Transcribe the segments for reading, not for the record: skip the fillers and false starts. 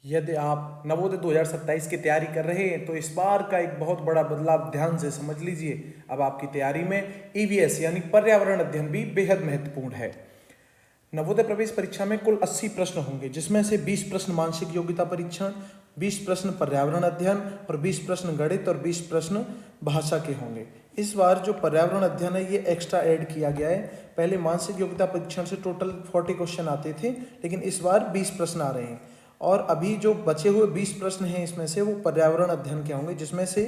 यदि आप नवोदय 2027 की तैयारी कर रहे हैं तो इस बार का एक बहुत बड़ा बदलाव ध्यान से समझ लीजिए। अब आपकी तैयारी में ईवीएस यानी पर्यावरण अध्ययन भी बेहद महत्वपूर्ण है। नवोदय प्रवेश परीक्षा में कुल 80 प्रश्न होंगे, जिसमें से 20 प्रश्न मानसिक योग्यता परीक्षण, 20 प्रश्न पर्यावरण अध्ययन और 20 प्रश्न गणित और 20 प्रश्न भाषा के होंगे। इस बार जो पर्यावरण अध्ययन है ये एक्स्ट्रा ऐड किया गया है। पहले मानसिक योग्यता परीक्षण से टोटल 40 क्वेश्चन आते थे, लेकिन इस बार 20 प्रश्न आ रहे हैं। और अभी जो बचे हुए 20 प्रश्न हैं इसमें से वो पर्यावरण अध्ययन के होंगे, जिसमें से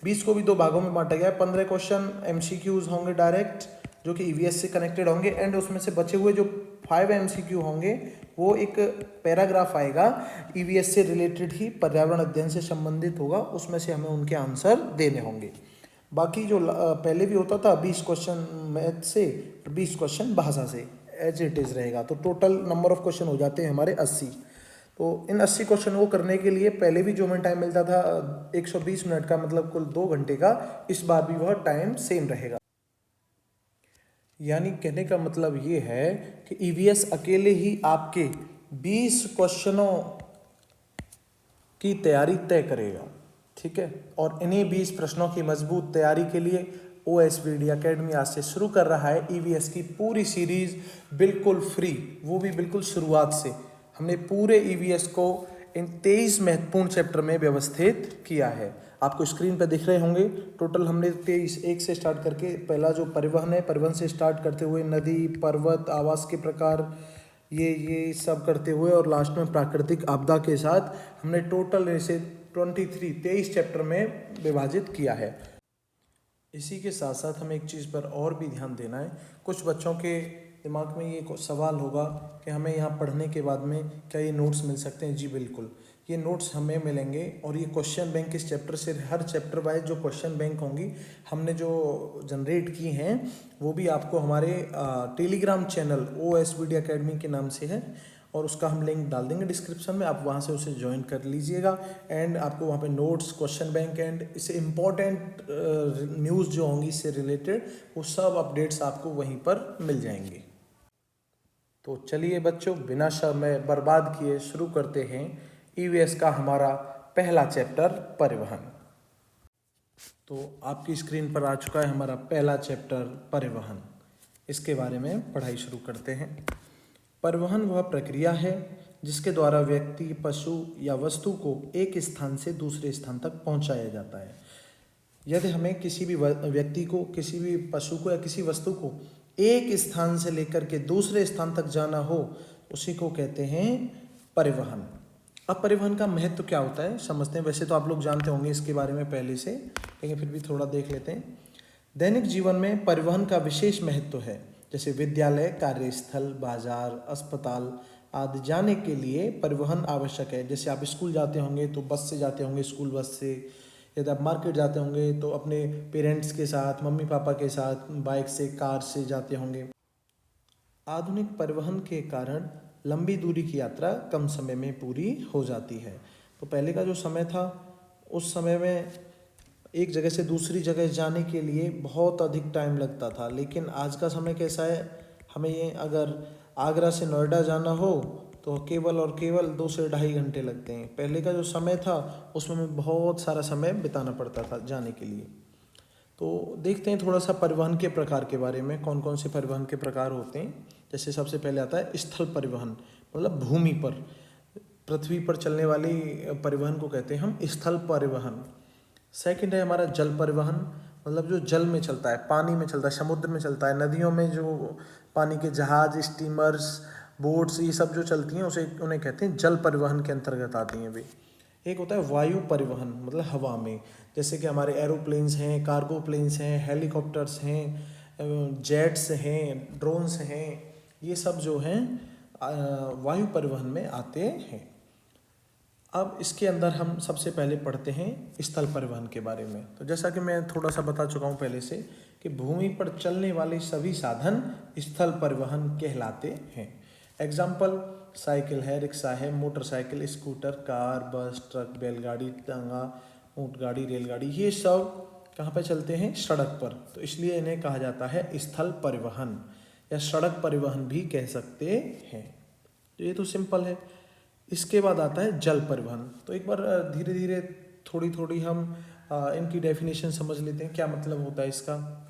20 को भी दो भागों में बांटा गया है। 15 क्वेश्चन एमसीक्यूज होंगे डायरेक्ट, जो कि ईवीएस से कनेक्टेड होंगे, एंड उसमें से बचे हुए जो 5 एमसीक्यू होंगे वो एक पैराग्राफ आएगा ईवीएस से रिलेटेड ही, पर्यावरण अध्ययन से संबंधित होगा, उसमें से हमें उनके आंसर देने होंगे। बाकी जो पहले भी होता था 20 क्वेश्चन मैथ से, 20 क्वेश्चन भाषा से, एज इट इज़ रहेगा। तो टोटल नंबर ऑफ क्वेश्चन हो जाते हैं हमारे 80। तो इन 80 क्वेश्चन को करने के लिए पहले भी जो हमें टाइम मिलता था 120 मिनट का, मतलब कुल 2 घंटे का, इस बार भी वह टाइम सेम रहेगा। यानी कहने का मतलब ये है कि ईवीएस अकेले ही आपके 20 क्वेश्चनों की तैयारी तय करेगा, ठीक है। और इन्हीं 20 प्रश्नों की मजबूत तैयारी के लिए OSVD एकेडमी आज से शुरू कर रहा है ईवीएस की पूरी सीरीज बिल्कुल फ्री, वो भी बिल्कुल शुरुआत से। हमने पूरे ईवीएस को इन 23 महत्वपूर्ण चैप्टर में व्यवस्थित किया है। आपको स्क्रीन पर दिख रहे होंगे। टोटल हमने 23, एक से स्टार्ट करके, पहला जो परिवहन है, परिवहन से स्टार्ट करते हुए नदी, पर्वत, आवास के प्रकार, ये सब करते हुए, और लास्ट में प्राकृतिक आपदा के साथ हमने टोटल इसे 23 चैप्टर में विभाजित किया है। इसी के साथ साथ हमें एक चीज़ पर और भी ध्यान देना है। कुछ बच्चों के दिमाग में ये सवाल होगा कि हमें यहाँ पढ़ने के बाद में क्या ये नोट्स मिल सकते हैं? जी बिल्कुल, ये नोट्स हमें मिलेंगे। और ये क्वेश्चन बैंक इस चैप्टर से, हर चैप्टर वाइज जो क्वेश्चन बैंक होंगी हमने जो जनरेट की हैं, वो भी आपको हमारे टेलीग्राम चैनल OSVD एकेडमी के नाम से है, और उसका हम लिंक डाल देंगे डिस्क्रिप्शन में, आप वहाँ से उसे ज्वाइन कर लीजिएगा। एंड आपको वहाँ पे नोट्स, क्वेश्चन बैंक एंड इससे इम्पॉर्टेंट न्यूज़ जो होंगी इससे रिलेटेड, वो सब अपडेट्स आपको वहीं पर मिल जाएंगे। तो चलिए बच्चों, बिना समय बर्बाद किए शुरू करते हैं ईवीएस का हमारा पहला चैप्टर, परिवहन। तो आपकी स्क्रीन पर आ चुका है हमारा पहला चैप्टर, परिवहन। इसके बारे में पढ़ाई शुरू करते हैं। परिवहन वह प्रक्रिया है जिसके द्वारा व्यक्ति, पशु या वस्तु को एक स्थान से दूसरे स्थान तक पहुंचाया जाता है। यदि हमें किसी भी व्यक्ति को, किसी भी पशु को या किसी वस्तु को एक स्थान से लेकर के दूसरे स्थान तक जाना हो, उसी को कहते हैं परिवहन। अब परिवहन का महत्व क्या होता है समझते हैं। वैसे तो आप लोग जानते होंगे इसके बारे में पहले से, लेकिन फिर भी थोड़ा देख लेते हैं। दैनिक जीवन में परिवहन का विशेष महत्व है। जैसे विद्यालय, कार्यस्थल, बाजार, अस्पताल आदि जाने के लिए परिवहन आवश्यक है। जैसे आप स्कूल जाते होंगे तो बस से जाते होंगे, स्कूल बस से। यदि आप मार्केट जाते होंगे तो अपने पेरेंट्स के साथ, मम्मी पापा के साथ बाइक से, कार से जाते होंगे। आधुनिक परिवहन के कारण लंबी दूरी की यात्रा कम समय में पूरी हो जाती है। तो पहले का जो समय था, उस समय में एक जगह से दूसरी जगह जाने के लिए बहुत अधिक टाइम लगता था, लेकिन आज का समय कैसा है, हमें अगर आगरा से नोएडा जाना हो तो केवल और केवल 2 से ढाई घंटे लगते हैं। पहले का जो समय था उसमें हमें बहुत सारा समय बिताना पड़ता था जाने के लिए। तो देखते हैं थोड़ा सा परिवहन के प्रकार के बारे में, कौन कौन से परिवहन के प्रकार होते हैं। जैसे सबसे पहले आता है स्थल परिवहन, मतलब भूमि पर, पृथ्वी पर चलने वाली परिवहन को कहते हैं हम स्थल परिवहन। सेकंड है हमारा जल परिवहन, मतलब जो जल में चलता है, पानी में चलता है, समुद्र में चलता है, नदियों में जो पानी के जहाज, स्टीमर्स, बोट्स, ये सब जो चलती हैं उन्हें कहते हैं जल परिवहन के अंतर्गत आती हैं वे। एक होता है वायु परिवहन, मतलब हवा में, जैसे कि हमारे एरोप्लेन्स हैं, कार्गो प्लेन्स हैं, हेलीकॉप्टर्स हैं, जेट्स हैं, ड्रोन्स हैं, ये सब जो हैं वायु परिवहन में आते हैं। अब इसके अंदर हम सबसे पहले पढ़ते हैं स्थल परिवहन के बारे में। तो जैसा कि मैं थोड़ा सा बता चुका हूँ पहले से कि भूमि पर चलने वाले सभी साधन स्थल परिवहन कहलाते हैं। एग्जाम्पल, साइकिल है, रिक्शा है, मोटरसाइकिल, स्कूटर, कार, बस, ट्रक, बैलगाड़ी, टांगा, ऊंटगाड़ी, रेलगाड़ी, ये सब कहाँ पर चलते हैं? सड़क पर। तो इसलिए इन्हें कहा जाता है स्थल परिवहन या सड़क परिवहन भी कह सकते हैं। तो ये तो सिंपल है। इसके बाद आता है जल परिवहन। तो एक बार धीरे धीरे थोड़ी थोड़ी हम इनकी डेफिनेशन समझ लेते हैं, क्या मतलब होता है इसका।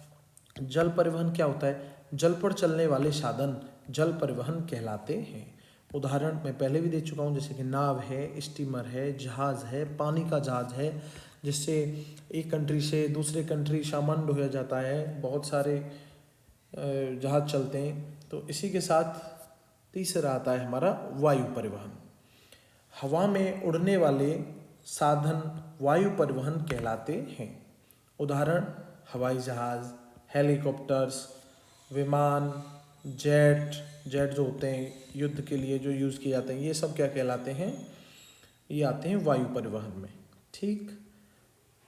जल परिवहन क्या होता है? जल पर चलने वाले साधन जल परिवहन कहलाते हैं। उदाहरण मैं पहले भी दे चुका हूँ, जैसे कि नाव है, स्टीमर है, जहाज़ है, पानी का जहाज़ है, जिससे एक कंट्री से दूसरे कंट्री सामान ढोया जाता है, बहुत सारे जहाज़ चलते हैं। तो इसी के साथ तीसरा आता है हमारा वायु परिवहन। हवा में उड़ने वाले साधन वायु परिवहन कहलाते हैं। उदाहरण हवाई जहाज़, हेलीकॉप्टर्स, विमान, जेट जो होते हैं युद्ध के लिए जो यूज़ किए जाते हैं, ये सब क्या कहलाते हैं? ये आते हैं वायु परिवहन में। ठीक,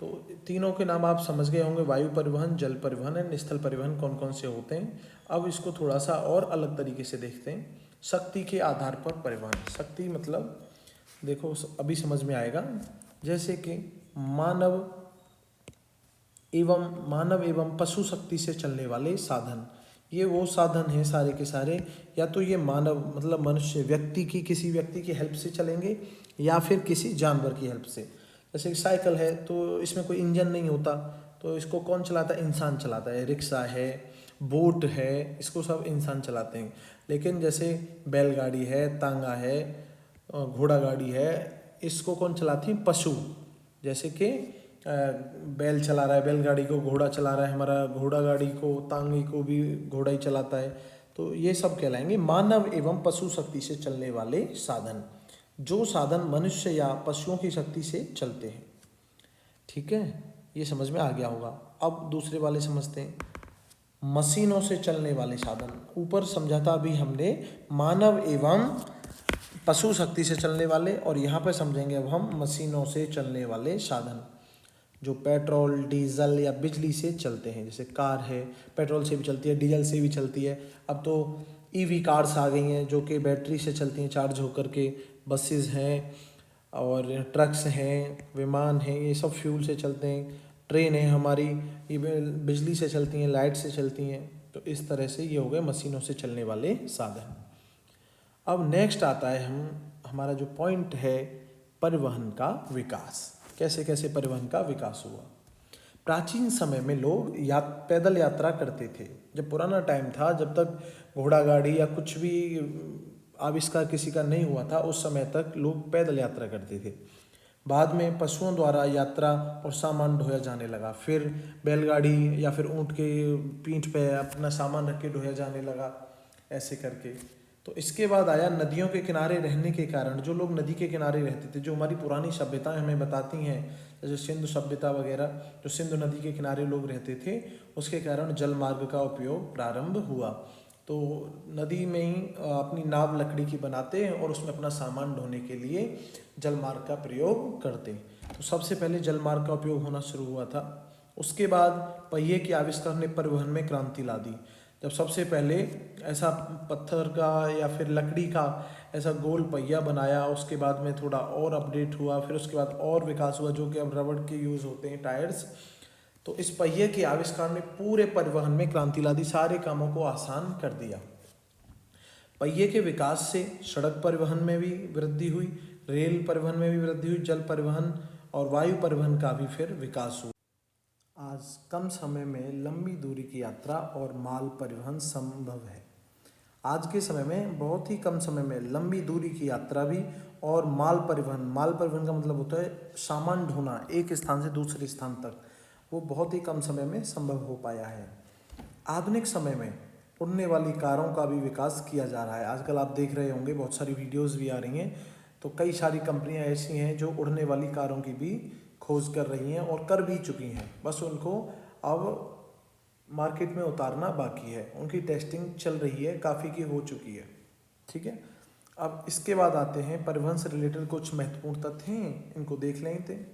तो तीनों के नाम आप समझ गए होंगे, वायु परिवहन, जल परिवहन एंड स्थल परिवहन कौन कौन से होते हैं। अब इसको थोड़ा सा और अलग तरीके से देखते हैं। शक्ति के आधार पर परिवहन। शक्ति मतलब देखो अभी समझ में आएगा। जैसे कि मानव एवं पशु शक्ति से चलने वाले साधन, ये वो साधन हैं सारे के सारे, या तो ये मानव मतलब मनुष्य व्यक्ति की, किसी व्यक्ति की हेल्प से चलेंगे, या फिर किसी जानवर की हेल्प से। जैसे कि साइकिल है तो इसमें कोई इंजन नहीं होता, तो इसको कौन चलाता है? इंसान चलाता है। रिक्शा है, बोट है, इसको सब इंसान चलाते हैं। लेकिन जैसे बैलगाड़ी है, तांगा है, घोड़ा गाड़ी है, इसको कौन चलाती है? पशु। जैसे कि बैल चला रहा है बैलगाड़ी को, घोड़ा चला रहा है हमारा घोड़ा गाड़ी को, तांगे को भी घोड़ा ही चलाता है। तो ये सब कहलाएंगे मानव एवं पशु शक्ति से चलने वाले साधन, जो साधन मनुष्य या पशुओं की शक्ति से चलते हैं। ठीक है, ये समझ में आ गया होगा। अब दूसरे वाले समझते हैं, मशीनों से चलने वाले साधन। ऊपर समझा था अभी हमने मानव एवं पशु शक्ति से चलने वाले, और यहाँ पर समझेंगे अब हम मशीनों से चलने वाले साधन, जो पेट्रोल, डीजल या बिजली से चलते हैं। जैसे कार है, पेट्रोल से भी चलती है, डीजल से भी चलती है। अब तो ईवी कार्स आ गई हैं जो कि बैटरी से चलती हैं चार्ज होकर के। बसेस हैं और ट्रक्स हैं, विमान हैं, ये सब फ्यूल से चलते हैं। ट्रेन है हमारी, ये बिजली से चलती हैं, लाइट से चलती हैं। तो इस तरह से ये हो गए मशीनों से चलने वाले साधन। अब नेक्स्ट आता है हमारा जो पॉइंट है, परिवहन का विकास। कैसे कैसे परिवहन का विकास हुआ। प्राचीन समय में लोग पैदल यात्रा करते थे। जब पुराना टाइम था, जब तक घोड़ा गाड़ी या कुछ भी आविष्कार किसी का नहीं हुआ था, उस समय तक लोग पैदल यात्रा करते थे। बाद में पशुओं द्वारा यात्रा और सामान ढोया जाने लगा। फिर बैलगाड़ी या फिर ऊँट के पीठ पे अपना सामान रख के ढोया जाने लगा, ऐसे करके। तो इसके बाद आया नदियों के किनारे रहने के कारण, जो लोग नदी के किनारे रहते थे, जो हमारी पुरानी सभ्यताएं हमें बताती हैं, जैसे सिंधु सभ्यता वगैरह, जो सिंधु नदी के किनारे लोग रहते थे, उसके कारण जल मार्ग का उपयोग प्रारंभ हुआ। तो नदी में ही अपनी नाव लकड़ी की बनाते हैं और उसमें अपना सामान ढोने के लिए जल मार्ग का प्रयोग करते हैं। तो सबसे पहले जल मार्ग का उपयोग होना शुरू हुआ था। उसके बाद पहिए के आविष्कार ने परिवहन में क्रांति ला दी। जब सबसे पहले ऐसा पत्थर का या फिर लकड़ी का ऐसा गोल पहिया बनाया, उसके बाद में थोड़ा और अपडेट हुआ, फिर उसके बाद और विकास हुआ, जो कि अब रबड़ के यूज़ होते हैं, टायर्स। तो इस पहिए के आविष्कार ने पूरे परिवहन में क्रांति ला दी, सारे कामों को आसान कर दिया। पहिए के विकास से सड़क परिवहन में भी वृद्धि हुई, रेल परिवहन में भी वृद्धि हुई, जल परिवहन और वायु परिवहन का भी फिर विकास हुआ। आज कम समय में लंबी दूरी की यात्रा और माल परिवहन संभव है। आज के समय में बहुत ही कम समय में लंबी दूरी की यात्रा भी और माल परिवहन का मतलब होता है सामान ढोना एक स्थान से दूसरे स्थान तक, वो बहुत ही कम समय में संभव हो पाया है। आधुनिक समय में उड़ने वाली कारों का भी विकास किया जा रहा है। आजकल आप देख रहे होंगे बहुत सारी वीडियोज़ भी आ रही हैं, तो कई सारी कंपनियां ऐसी हैं जो उड़ने वाली कारों की भी खोज कर रही हैं और कर भी चुकी हैं, बस उनको अब मार्केट में उतारना बाकी है। उनकी टेस्टिंग चल रही है, काफ़ी की हो चुकी है। ठीक है, अब इसके बाद आते हैं परिवहन से रिलेटेड कुछ महत्वपूर्ण तथ्य हैं, इनको देख लेते हैं।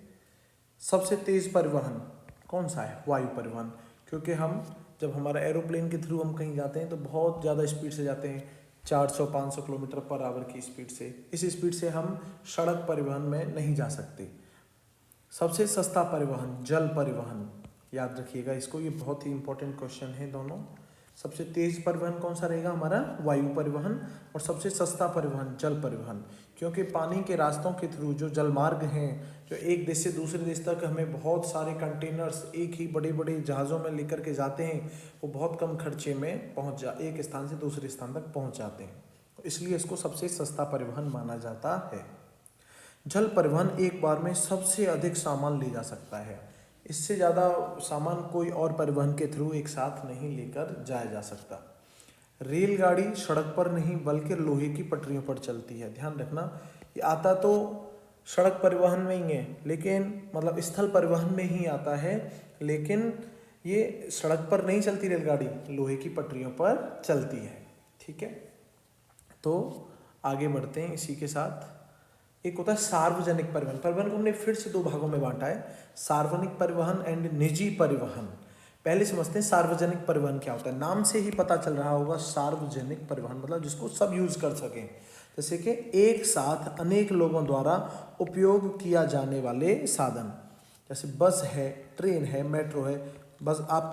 सबसे तेज़ परिवहन कौन सा है? वायु परिवहन। क्योंकि हम जब हमारा एरोप्लेन के थ्रू हम कहीं जाते हैं तो बहुत ज़्यादा स्पीड से जाते हैं, 400-500 किलोमीटर पर आवर की स्पीड से। इस स्पीड से हम सड़क परिवहन में नहीं जा सकते। सबसे सस्ता परिवहन जल परिवहन, याद रखिएगा इसको, ये बहुत ही इंपॉर्टेंट क्वेश्चन है दोनों। सबसे तेज परिवहन कौन सा रहेगा हमारा, वायु परिवहन। और सबसे सस्ता परिवहन जल परिवहन, क्योंकि पानी के रास्तों के थ्रू जो जलमार्ग हैं, जो एक देश से दूसरे देश तक हमें बहुत सारे कंटेनर्स एक ही बड़े बड़े जहाज़ों में लेकर के जाते हैं, वो बहुत कम खर्चे में एक स्थान से दूसरे स्थान तक पहुंच जाते हैं, तो इसलिए इसको सबसे सस्ता परिवहन माना जाता है। जल परिवहन एक बार में सबसे अधिक सामान ले जा सकता है, इससे ज़्यादा सामान कोई और परिवहन के थ्रू एक साथ नहीं लेकर जाया जा सकता। रेलगाड़ी सड़क पर नहीं बल्कि लोहे की पटरियों पर चलती है, ध्यान रखना। ये आता तो सड़क परिवहन में ही है, लेकिन मतलब स्थल परिवहन में ही आता है, लेकिन ये सड़क पर नहीं चलती रेलगाड़ी, लोहे की पटरियों पर चलती है। ठीक है, तो आगे बढ़ते हैं इसी के साथ। एक होता है सार्वजनिक परिवहन। परिवहन को हमने फिर से दो भागों में बांटा है, सार्वजनिक परिवहन एंड निजी परिवहन। पहले समझते हैं सार्वजनिक परिवहन क्या होता है। नाम से ही पता चल रहा होगा, सार्वजनिक परिवहन मतलब जिसको सब यूज कर सकें, जैसे कि एक साथ अनेक लोगों द्वारा उपयोग किया जाने वाले साधन, जैसे बस है, ट्रेन है, मेट्रो है। बस आप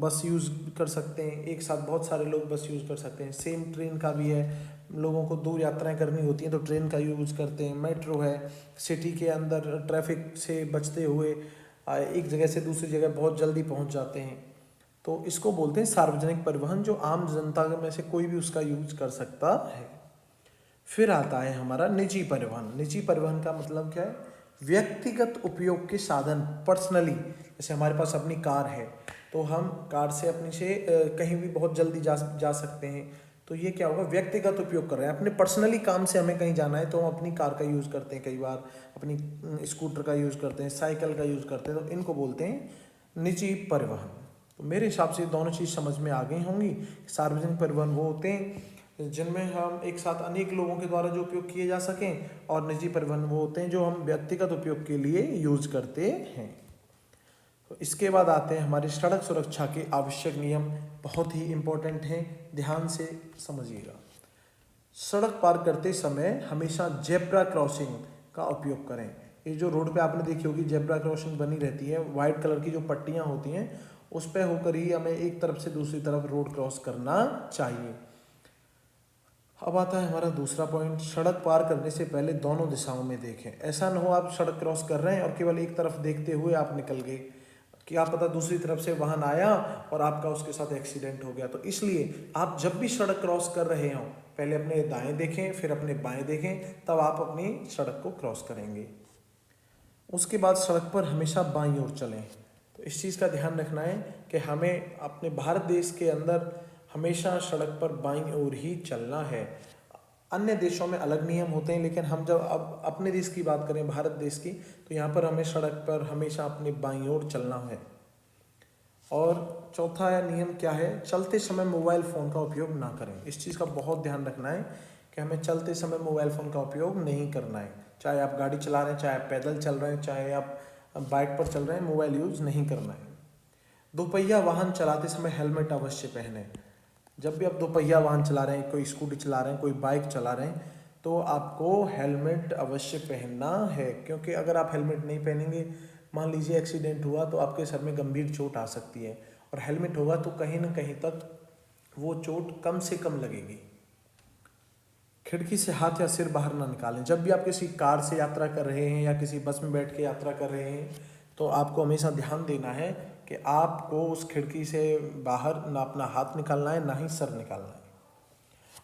बस यूज़ कर सकते हैं, एक साथ बहुत सारे लोग बस यूज़ कर सकते हैं। सेम ट्रेन का भी है, लोगों को दूर यात्राएं करनी होती हैं तो ट्रेन का यूज़ करते हैं। मेट्रो है, सिटी के अंदर ट्रैफिक से बचते हुए एक जगह से दूसरी जगह बहुत जल्दी पहुंच जाते हैं, तो इसको बोलते हैं सार्वजनिक परिवहन, जो आम जनता में से कोई भी उसका यूज कर सकता है। फिर आता है हमारा निजी परिवहन। निजी परिवहन का मतलब क्या है, व्यक्तिगत उपयोग के साधन, पर्सनली। जैसे हमारे पास अपनी कार है, तो हम कार से अपनी से कहीं भी बहुत जल्दी जा सकते हैं, तो ये क्या होगा, व्यक्तिगत उपयोग कर रहे हैं। अपने पर्सनली काम से हमें कहीं जाना है तो हम अपनी कार का यूज़ करते हैं, कई बार अपनी स्कूटर का यूज़ करते हैं, साइकिल का यूज़ करते हैं, तो इनको बोलते हैं निजी परिवहन। तो मेरे हिसाब से दोनों चीज़ समझ में आ गई होंगी। सार्वजनिक परिवहन वो होते हैं जिनमें हम एक साथ अनेक लोगों के द्वारा जो उपयोग किए जा सकें, और निजी परिवहन वो होते हैं जो हम व्यक्तिगत उपयोग के लिए यूज करते हैं। तो इसके बाद आते हैं हमारे सड़क सुरक्षा के आवश्यक नियम, बहुत ही इम्पोर्टेंट हैं, ध्यान से समझिएगा। सड़क पार करते समय हमेशा जेब्रा क्रॉसिंग का उपयोग करें। ये जो रोड पे आपने देखी होगी जेब्रा क्रॉसिंग बनी रहती है, वाइट कलर की जो पट्टियाँ होती हैं उस पर होकर ही हमें एक तरफ से दूसरी तरफ रोड क्रॉस करना चाहिए। अब आता है हमारा दूसरा पॉइंट, सड़क पार करने से पहले दोनों दिशाओं में देखें। ऐसा न हो आप सड़क क्रॉस कर रहे हैं और केवल एक तरफ देखते हुए आप निकल गए, क्या पता दूसरी तरफ से वाहन आया और आपका उसके साथ एक्सीडेंट हो गया। तो इसलिए आप जब भी सड़क क्रॉस कर रहे हो, पहले अपने दाएं देखें, फिर अपने बाएं देखें, तब आप अपनी सड़क को क्रॉस करेंगे। उसके बाद सड़क पर हमेशा बाईं ओर चलें। तो इस चीज़ का ध्यान रखना है कि हमें अपने भारत देश के अंदर हमेशा सड़क पर बाईं ओर ही चलना है। अन्य देशों में अलग नियम होते हैं, लेकिन हम जब अब अपने देश की बात करें, भारत देश की, तो यहाँ पर हमें सड़क पर हमेशा अपनी बाईं ओर चलना है। और चौथा नियम क्या है, चलते समय मोबाइल फ़ोन का उपयोग ना करें। इस चीज़ का बहुत ध्यान रखना है कि हमें चलते समय मोबाइल फ़ोन का उपयोग नहीं करना है। चाहे आप गाड़ी चला रहे हैं, चाहे आप पैदल चल रहे हैं, चाहे आप बाइक पर चल रहे हैं, मोबाइल यूज़ नहीं करना है। दोपहिया वाहन चलाते समय हेलमेट अवश्य पहनें। जब भी आप दोपहिया वाहन चला रहे हैं, कोई स्कूटी चला रहे हैं, कोई बाइक चला रहे हैं, तो आपको हेलमेट अवश्य पहनना है, क्योंकि अगर आप हेलमेट नहीं पहनेंगे, मान लीजिए एक्सीडेंट हुआ तो आपके सर में गंभीर चोट आ सकती है, और हेलमेट होगा तो कहीं ना कहीं तक वो चोट कम से कम लगेगी। खिड़की से हाथ या सिर बाहर ना निकालें। जब भी आप किसी कार से यात्रा कर रहे हैं या किसी बस में बैठ के यात्रा कर रहे हैं, तो आपको हमेशा ध्यान देना है कि आपको उस खिड़की से बाहर ना अपना हाथ निकालना है, ना ही सर निकालना है।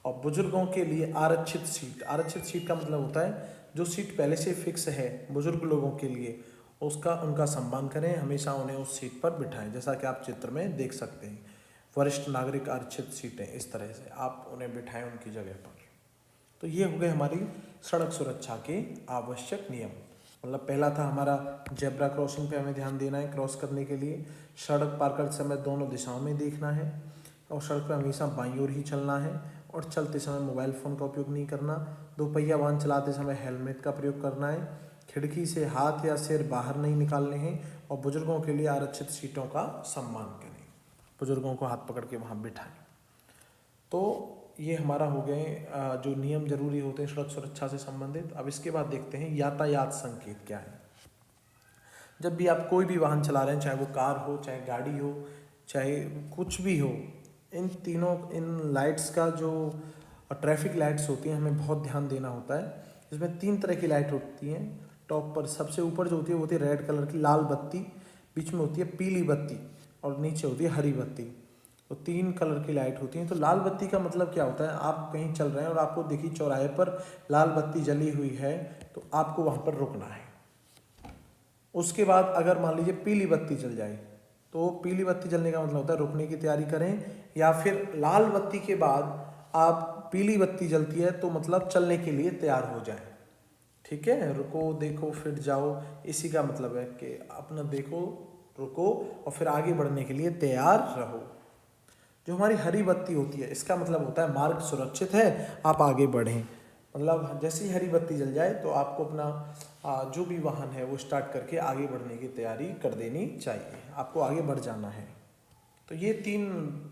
और बुजुर्गों के लिए आरक्षित सीट। आरक्षित सीट का मतलब होता है जो सीट पहले से फिक्स है बुजुर्ग लोगों के लिए, उनका सम्मान करें, हमेशा उन्हें उस सीट पर बिठाएं। जैसा कि आप चित्र में देख सकते हैं, वरिष्ठ नागरिक आरक्षित सीटें, इस तरह से आप उन्हें बिठाएं उनकी जगह पर। तो ये हो गए हमारी सड़क सुरक्षा के आवश्यक नियम। मतलब पहला था हमारा जेब्रा क्रॉसिंग पे हमें ध्यान देना है, क्रॉस करने के लिए सड़क पार करते समय दोनों दिशाओं में देखना है, और सड़क पर हमेशा बाईं ओर ही चलना है, और चलते समय मोबाइल फ़ोन का उपयोग नहीं करना। दोपहिया वाहन चलाते समय हेलमेट का प्रयोग करना है, खिड़की से हाथ या सिर बाहर नहीं निकालने हैं, और बुजुर्गों के लिए आरक्षित सीटों का सम्मान करें, बुजुर्गों को हाथ पकड़ के वहाँ बिठाएं। तो ये हमारा हो गए जो नियम जरूरी होते हैं सड़क सुरक्षा से संबंधित। अब इसके बाद देखते हैं यातायात संकेत क्या है। जब भी आप कोई भी वाहन चला रहे हैं, चाहे वो कार हो, चाहे गाड़ी हो, चाहे कुछ भी हो, इन लाइट्स का जो ट्रैफिक लाइट्स होती हैं हमें बहुत ध्यान देना होता है। इसमें 3 तरह की लाइट होती हैं। टॉप पर सबसे ऊपर जो होती है वो होती है रेड कलर की लाल बत्ती, बीच में होती है पीली बत्ती और नीचे होती है हरी बत्ती। तो 3 कलर की लाइट होती हैं। तो लाल बत्ती का मतलब क्या होता है, आप कहीं चल रहे हैं और आपको देखी चौराहे पर लाल बत्ती जली हुई है तो आपको वहाँ पर रुकना है। उसके बाद अगर मान लीजिए पीली बत्ती जल जाए तो पीली बत्ती जलने का मतलब होता है रुकने की तैयारी करें, या फिर लाल बत्ती के बाद आप पीली बत्ती जलती है तो मतलब चलने के लिए तैयार हो जाए। ठीक है, रुको देखो फिर जाओ, इसी का मतलब है कि अपना देखो, रुको और फिर आगे बढ़ने के लिए तैयार रहो। जो हमारी हरी बत्ती होती है इसका मतलब होता है मार्ग सुरक्षित है, आप आगे बढ़ें। मतलब जैसे ही हरी बत्ती जल जाए तो आपको अपना जो भी वाहन है वो स्टार्ट करके आगे बढ़ने की तैयारी कर देनी चाहिए, आपको आगे बढ़ जाना है। तो ये 3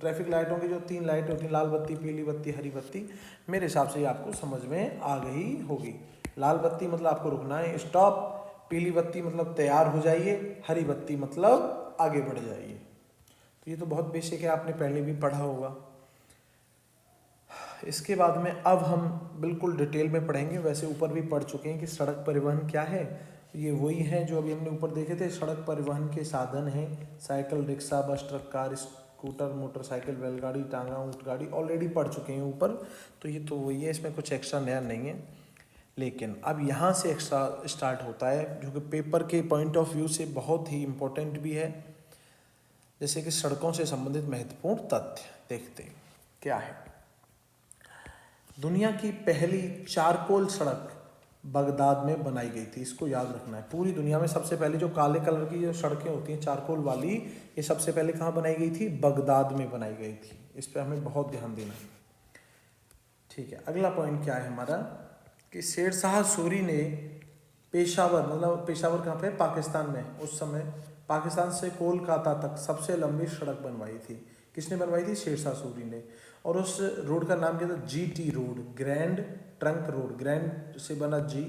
ट्रैफिक लाइटों की जो 3 लाइट होती हैं, लाल बत्ती, पीली बत्ती, हरी बत्ती, मेरे हिसाब से ये आपको समझ में आ गई होगी। लाल बत्ती मतलब आपको रुकना है, स्टॉप। पीली बत्ती मतलब तैयार हो जाइए, हरी बत्ती मतलब आगे बढ़ जाइए। तो ये तो बहुत बेसिक है, आपने पहले भी पढ़ा होगा। इसके बाद में अब हम बिल्कुल डिटेल में पढ़ेंगे, वैसे ऊपर भी पढ़ चुके हैं कि सड़क परिवहन क्या है। ये वही है जो अभी हमने ऊपर देखे थे। सड़क परिवहन के साधन हैं साइकिल, रिक्शा, बस, ट्रक, कार, स्कूटर, मोटरसाइकिल, बैलगाड़ी, टांगा, ऊँटगाड़ी, ऑलरेडी पढ़ चुके हैं ऊपर। तो ये तो वही है, इसमें कुछ एक्स्ट्रा नया नहीं है। लेकिन अब यहाँ से एक्स्ट्रा स्टार्ट होता है जो कि पेपर के पॉइंट ऑफ व्यू से बहुत ही इम्पोर्टेंट भी है। जैसे कि सड़कों से संबंधित महत्वपूर्ण तथ्य देखते हैं क्या है। दुनिया की पहली चारकोल सड़क बगदाद में बनाई गई थी, इसको याद रखना है। पूरी दुनिया में सबसे पहले जो काले कलर की जो सड़कें होती हैं चारकोल वाली, ये सबसे पहले कहाँ बनाई गई थी, बगदाद में बनाई गई थी। इस पर हमें बहुत ध्यान देना है। ठीक है, अगला पॉइंट क्या है हमारा कि शेरशाह सूरी ने पेशावर, मतलब पेशावर कहाँ पे, पाकिस्तान में, उस समय पाकिस्तान से कोलकाता तक सबसे लंबी सड़क बनवाई थी। किसने बनवाई थी, शेरशाह सूरी ने। और उस रोड का नाम क्या था, GT road, grand trunk road. Grand से बना G,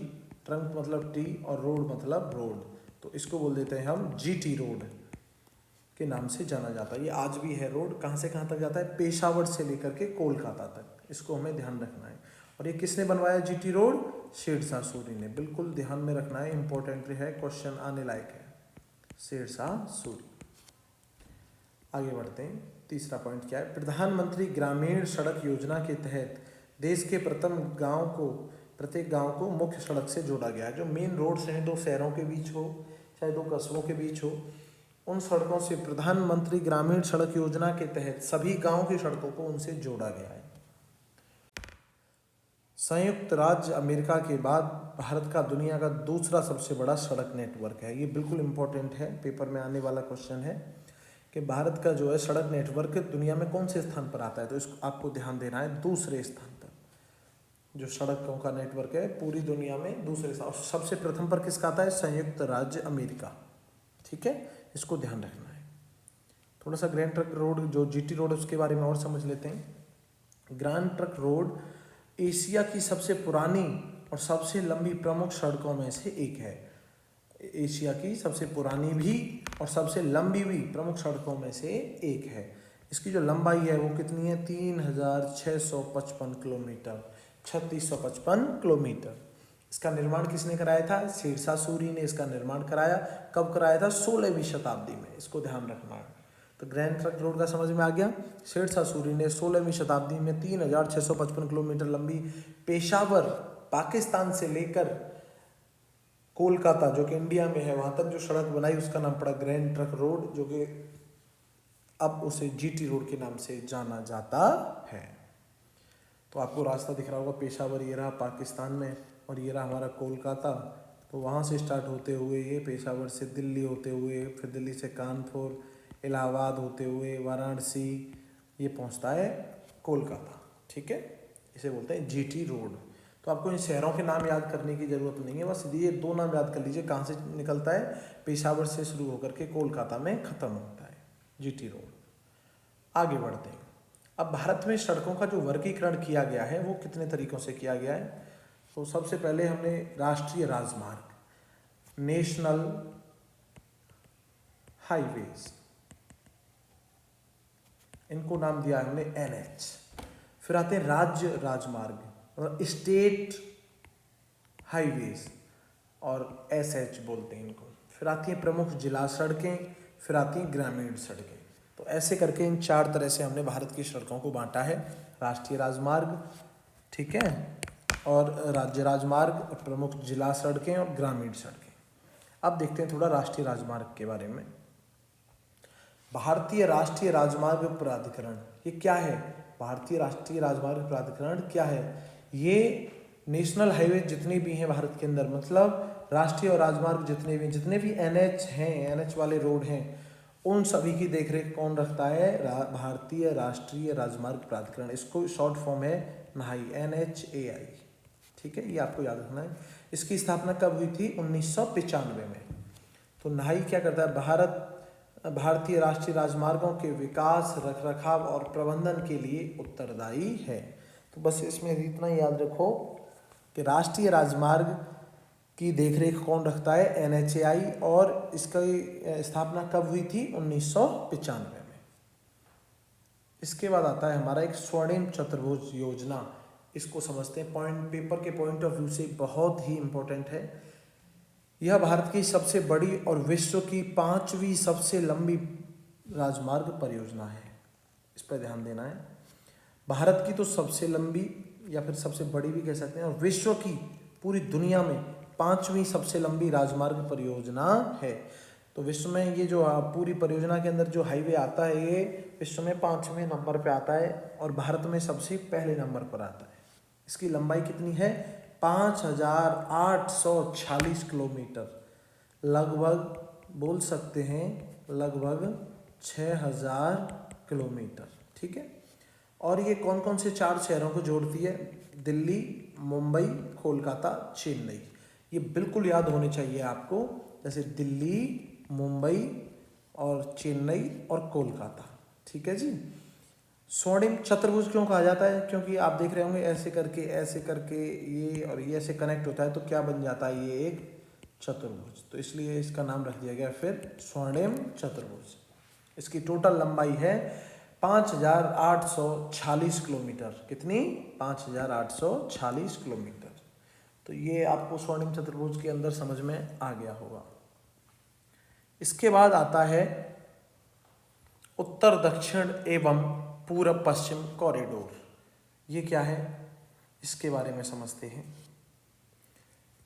ट्रंक मतलब T और रोड मतलब रोड, तो इसको बोल देते हैं हम GT रोड के नाम से जाना जाता है। ये आज भी है रोड। कहाँ से कहाँ तक जाता है, पेशावर से लेकर के कोलकाता तक, इसको हमें ध्यान रखना है। और ये किसने बनवाया GT रोड, शेरशाह सूरी ने। बिल्कुल ध्यान में रखना है, इंपॉर्टेंट है, क्वेश्चन आने लायक है, शेरशाह सूरी। आगे बढ़ते हैं। तीसरा पॉइंट क्या है, प्रधानमंत्री ग्रामीण सड़क योजना के तहत देश के प्रत्येक गांव को मुख्य सड़क से जोड़ा गया है। जो मेन रोड्स हैं, 2 शहरों के बीच हो चाहे 2 कस्बों के बीच हो, उन सड़कों से प्रधानमंत्री ग्रामीण सड़क योजना के तहत सभी गांव की सड़कों को उनसे जोड़ा गया है। संयुक्त राज्य अमेरिका के बाद भारत का दुनिया का दूसरा सबसे बड़ा सड़क नेटवर्क है। ये बिल्कुल इम्पोर्टेंट है, पेपर में आने वाला क्वेश्चन है कि भारत का जो है सड़क नेटवर्क दुनिया में कौन से स्थान पर आता है। तो इसको आपको ध्यान देना है, दूसरे स्थान पर जो सड़कों का नेटवर्क है पूरी दुनिया में दूसरे स्थान। सबसे प्रथम पर किसका आता है, संयुक्त राज्य अमेरिका। ठीक है, इसको ध्यान रखना है। थोड़ा सा ग्रैंड ट्रंक रोड जो GT रोड है उसके बारे में और समझ लेते हैं। ग्रैंड ट्रंक रोड एशिया की सबसे पुरानी और सबसे लंबी प्रमुख सड़कों में से एक है। एशिया की सबसे पुरानी भी और सबसे लंबी भी प्रमुख सड़कों में से एक है। इसकी जो लंबाई है वो कितनी है, 3655 किलोमीटर, 3655 किलोमीटर। इसका निर्माण किसने कराया था, शेरशाह सूरी ने इसका निर्माण कराया। कब कराया था, 16वीं शताब्दी में, इसको ध्यान रखना है। तो ग्रैंड ट्रंक रोड का समझ में आ गया। शेरशाह सूरी ने 16वीं शताब्दी में 3655 किलोमीटर लंबी पेशावर, पाकिस्तान से लेकर कोलकाता जो कि इंडिया में है वहाँ तक जो सड़क बनाई उसका नाम पड़ा ग्रैंड ट्रंक रोड, जो कि अब उसे GT रोड के नाम से जाना जाता है। तो आपको रास्ता दिख रहा होगा, पेशावर ये रहा पाकिस्तान में और ये रहा हमारा कोलकाता। तो वहाँ से स्टार्ट होते हुए ये पेशावर से दिल्ली होते हुए, फिर दिल्ली से कानपुर, इलाहाबाद होते हुए वाराणसी, ये पहुँचता है कोलकाता। ठीक है, इसे बोलते हैं GT रोड। तो आपको इन शहरों के नाम याद करने की ज़रूरत नहीं है, बस ये 2 नाम याद कर लीजिए। कहाँ से निकलता है, पेशावर से शुरू होकर के कोलकाता में ख़त्म होता है GT रोड। आगे बढ़ते हैं। अब भारत में सड़कों का जो वर्गीकरण किया गया है वो कितने तरीक़ों से किया गया है। तो सबसे पहले हमने राष्ट्रीय राजमार्ग, नेशनल हाईवेज, इनको नाम दिया हमने NH। फिर आते हैं राज्य राजमार्ग और स्टेट हाईवेज और SH बोलते हैं इनको। फिर आती हैं प्रमुख जिला सड़कें, फिर आती हैं ग्रामीण सड़कें। तो ऐसे करके इन 4 तरह से हमने भारत की सड़कों को बांटा है, राष्ट्रीय राजमार्ग, ठीक है, और राज्य राजमार्ग, प्रमुख जिला सड़कें और ग्रामीण सड़कें। अब देखते हैं थोड़ा राष्ट्रीय राजमार्ग के बारे में। भारतीय राष्ट्रीय राजमार्ग प्राधिकरण, ये क्या है? भारतीय राष्ट्रीय राजमार्ग प्राधिकरण क्या है? ये नेशनल हाईवे जितने भी हैं भारत के अंदर, मतलब राष्ट्रीय और राजमार्ग जितने भी NH हैं, NH वाले रोड हैं, उन सभी की देखरेख कौन रखता है? भारतीय राष्ट्रीय राजमार्ग प्राधिकरण। इसको शॉर्ट फॉर्म है NHAI, NHAI, ठीक है, ये आपको याद रखना है। इसकी स्थापना कब हुई थी? 1995 में। तो NHAI क्या करता है? भारतीय राष्ट्रीय राजमार्गों के विकास, रखरखाव और प्रबंधन के लिए उत्तरदायी है। तो बस इसमें इतना याद रखो कि राष्ट्रीय राजमार्ग की देखरेख कौन रखता है? NHAI। और इसकी स्थापना कब हुई थी? 1995 में। इसके बाद आता है हमारा एक स्वर्णिम चतुर्भुज योजना। इसको समझते हैं, पेपर के पॉइंट ऑफ व्यू से बहुत ही इंपॉर्टेंट है। यह भारत की सबसे बड़ी और विश्व की 5वीं सबसे लंबी राजमार्ग परियोजना है। इस पर ध्यान देना है। भारत की तो सबसे लंबी या फिर सबसे बड़ी भी कह सकते हैं, और विश्व की, पूरी दुनिया में 5वीं सबसे लंबी राजमार्ग परियोजना है। तो विश्व में ये जो पूरी परियोजना के अंदर जो हाईवे आता है, ये विश्व में 5वें नंबर पे आता है और भारत में सबसे पहले नंबर पर आता है। इसकी लंबाई कितनी है? 5846 किलोमीटर, लगभग बोल सकते हैं लगभग 6000 किलोमीटर, ठीक है। और ये कौन कौन से 4 शहरों को जोड़ती है? दिल्ली, मुंबई, कोलकाता, चेन्नई। ये बिल्कुल याद होने चाहिए आपको, जैसे दिल्ली, मुंबई और चेन्नई और कोलकाता, ठीक है जी। स्वर्णिम चतुर्भुज क्यों कहा जाता है? क्योंकि आप देख रहे होंगे ऐसे करके ये और ये ऐसे कनेक्ट होता है, तो क्या बन जाता है? ये एक चतुर्भुज। तो इसलिए इसका नाम रख दिया गया फिर स्वर्णिम चतुर्भुज। इसकी टोटल लंबाई है 5846 किलोमीटर। कितनी? 5846 किलोमीटर। तो ये आपको स्वर्णिम चतुर्भुज के अंदर समझ में आ गया होगा। इसके बाद आता है उत्तर दक्षिण एवं पूर्व पश्चिम कॉरिडोर। ये क्या है? इसके बारे में समझते हैं।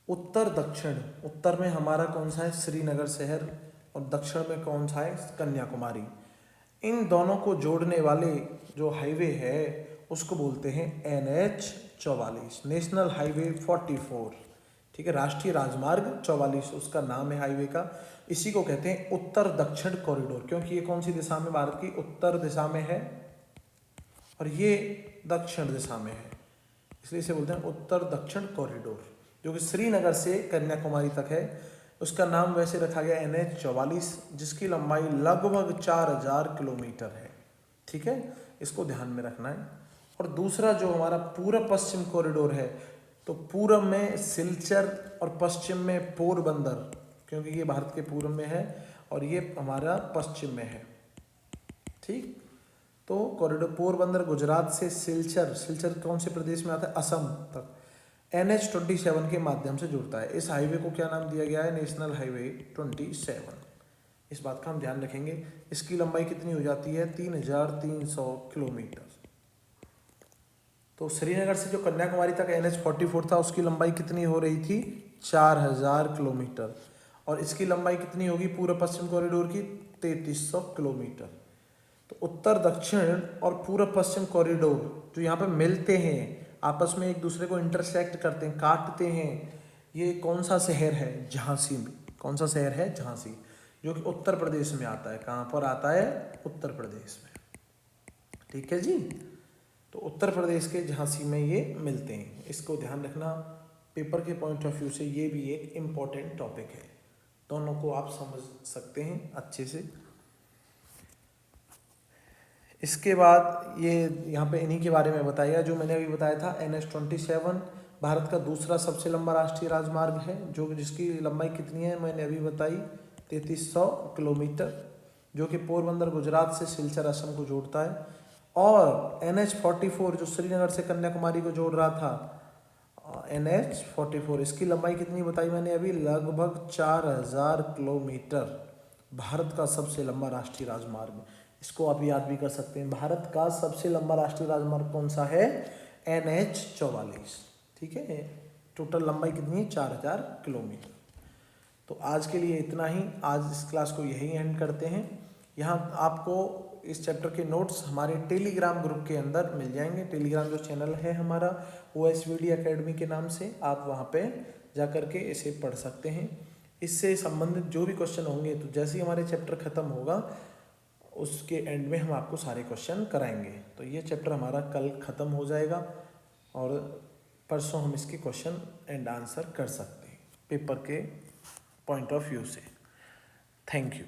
उत्तर दक्षिण, उत्तर में हमारा कौन सा है? श्रीनगर शहर, और दक्षिण में कौन सा है? कन्याकुमारी। इन दोनों को जोड़ने वाले जो हाईवे है उसको बोलते हैं NH44, नेशनल हाईवे 44, ठीक है, राष्ट्रीय राजमार्ग 44 उसका नाम है हाईवे का। इसी को कहते हैं उत्तर दक्षिण कॉरिडोर, क्योंकि ये कौन सी दिशा में? भारत की उत्तर दिशा में है और ये दक्षिण दिशा में है, इसलिए इसे बोलते हैं उत्तर दक्षिण कॉरिडोर, जो कि श्रीनगर से कन्याकुमारी तक है। उसका नाम वैसे रखा गया NH44, जिसकी लंबाई लगभग 4000 किलोमीटर है, ठीक है, इसको ध्यान में रखना है। और दूसरा जो हमारा पूर्व पश्चिम कॉरिडोर है, तो पूर्व में सिलचर और पश्चिम में पोरबंदर, क्योंकि ये भारत के पूर्व में है और ये हमारा पश्चिम में है, ठीक। तो कॉरिडोर पोरबंदर गुजरात से सिलचर कौन से प्रदेश में आता है? असम तक NH27 के माध्यम से जुड़ता है। इस हाईवे को क्या नाम दिया गया है? National highway 27। इस बात का हम ध्यान रखेंगे। इसकी लंबाई कितनी हो जाती है? 3300 किलोमीटर। तो श्रीनगर से जो कन्याकुमारी तक NH44 था, उसकी लंबाई कितनी हो रही थी? 4000 किलोमीटर। और इसकी लंबाई कितनी होगी पूर्व पश्चिम कॉरिडोर की? 3300 किलोमीटर। तो उत्तर दक्षिण और पूर्व पश्चिम कॉरिडोर जो यहाँ पे मिलते हैं, आपस में एक दूसरे को इंटरसेक्ट करते हैं, काटते हैं, ये कौन सा शहर है? झांसी में। कौन सा शहर है? झांसी, जो कि उत्तर प्रदेश में आता है। कहाँ पर आता है? उत्तर प्रदेश में, ठीक है जी। तो उत्तर प्रदेश के झांसी में ये मिलते हैं, इसको ध्यान रखना। पेपर के पॉइंट ऑफ व्यू से ये भी एक इम्पोर्टेंट टॉपिक है, दोनों को आप समझ सकते हैं अच्छे से। इसके बाद ये यहाँ पे इन्हीं के बारे में बताया जो मैंने अभी बताया था। NH27 भारत का दूसरा सबसे लंबा राष्ट्रीय राजमार्ग है, जो जिसकी लंबाई कितनी है मैंने अभी बताई, 3300 किलोमीटर, जो कि पोरबंदर गुजरात से सिलचर असम को जोड़ता है, और NH44 जो श्रीनगर से कन्याकुमारी को जोड़ रहा था, NH44 इसकी लंबाई कितनी बताई मैंने अभी, लगभग 4000 किलोमीटर। भारत का सबसे लंबा राष्ट्रीय राजमार्ग, इसको आप याद भी कर सकते हैं। भारत का सबसे लंबा राष्ट्रीय राजमार्ग कौन सा है, NH44। ठीक है, टोटल लंबाई कितनी है, 4000 किलोमीटर। तो आज के लिए इतना ही, आज इस क्लास को यही एंड करते हैं। यहाँ आपको इस चैप्टर के नोट्स हमारे टेलीग्राम ग्रुप के अंदर मिल जाएंगे। टेलीग्राम जो चैनल है हमारा OSVD एकेडमी के नाम से, आप वहाँ पे जा कर के इसे पढ़ सकते हैं। इससे संबंधित जो भी क्वेश्चन होंगे, तो जैसे ही हमारे चैप्टर ख़त्म होगा उसके एंड में हम आपको सारे क्वेश्चन कराएंगे। तो ये चैप्टर हमारा कल ख़त्म हो जाएगा और परसों हम इसके क्वेश्चन एंड आंसर कर सकते हैं पेपर के पॉइंट ऑफ व्यू से। Thank you.